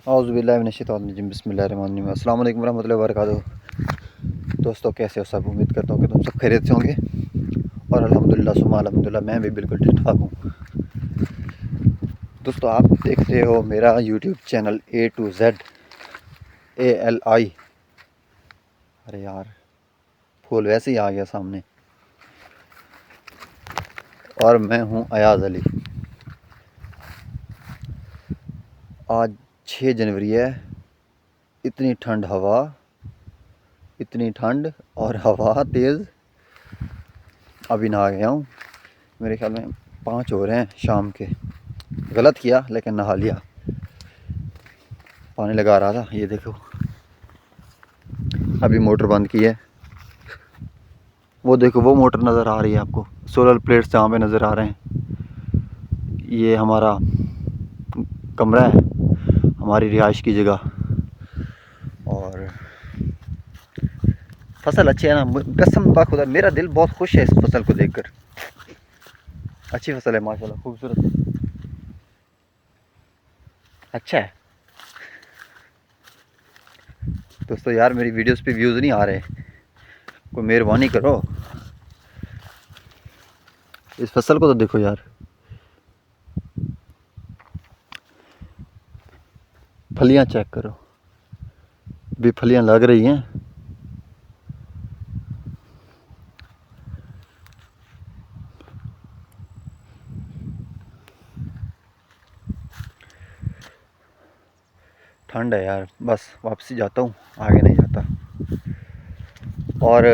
औज़ुबिल्लाहि बिस्मिल्लाहिर्रहमानिर्रहीम। अस्सलाम वालेकुम रहमतुल्लाहि व बरकातुहू। दोस्तों कैसे हो सब? उम्मीद करता हूँ कि तुम सब खैरियत से होंगे और अल्हम्दुलिल्लाह सुम्मा अल्हम्दुलिल्लाह मैं भी बिल्कुल ठीक ठाक हूँ। दोस्तों आप देखते हो मेरा YouTube channel A to Z ALI। अरे यार फूल वैसे ही आ गया सामने। और मैं हूँ अयाज़ अली। आज 6 जनवरी है। इतनी ठंड हवा, इतनी ठंड और हवा तेज़। अभी नहा गया हूँ, मेरे ख्याल में 5 हो रहे हैं शाम के। गलत किया लेकिन नहा लिया। पानी लगा रहा था, ये देखो अभी मोटर बंद की है। वो देखो वो मोटर नज़र आ रही है आपको, सोलर प्लेट्स जहाँ पे नज़र आ रहे हैं। ये हमारा कमरा है, हमारी रिहाइश की जगह। और फसल अच्छी है ना, कसम खुदा मेरा दिल बहुत खुश है इस फसल को देखकर। अच्छी फसल है माशाल्लाह, खूबसूरत अच्छा है। दोस्तों यार मेरी वीडियोस पे व्यूज़ नहीं आ रहे, कोई मेहरबानी करो। इस फसल को तो देखो यार, फलियां चेक करो, भी फलियां लग रही हैं। ठंड है यार, बस वापसी जाता हूँ, आगे नहीं जाता। और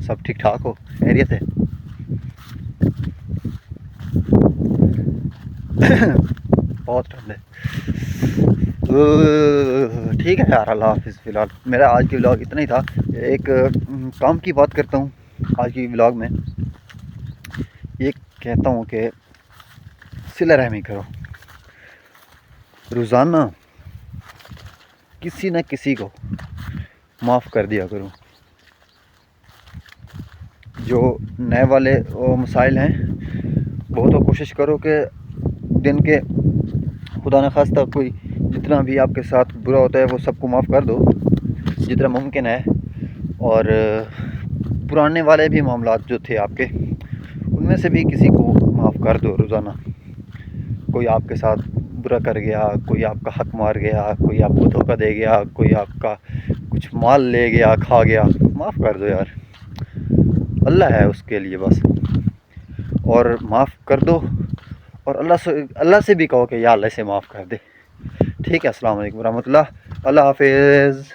सब ठीक ठाक हो, खैरियत है? बहुत ठंड है। ठीक है यार, अल्लाह हाफिज़। फ़िलहाल मेरा आज की व्लॉग इतना ही था। एक काम की बात करता हूँ आज की व्लॉग में। ये कहता हूँ कि सिला रहमी करो, रोज़ाना किसी न किसी को माफ़ कर दिया करो। जो नए वाले मसाइल हैं वो तो कोशिश करो कि दिन के खुदा न खास्ता कोई जितना भी आपके साथ बुरा होता है वो सबको माफ़ कर दो जितना मुमकिन है। और पुराने वाले भी मामलात जो थे आपके, उनमें से भी किसी को माफ़ कर दो रोज़ाना। कोई आपके साथ बुरा कर गया, कोई आपका हक मार गया, कोई आपको धोखा दे गया, कोई आपका कुछ माल ले गया, खा गया, माफ़ कर दो यार। अल्लाह है उसके लिए बस, और माफ़ कर दो। और अल्लाह से भी कहो कि या अल्लाह से माफ़ कर दे। ठीक है, अस्सलाम वालेकुम रहमतुल्लाह, अल्लाह हाफिज़।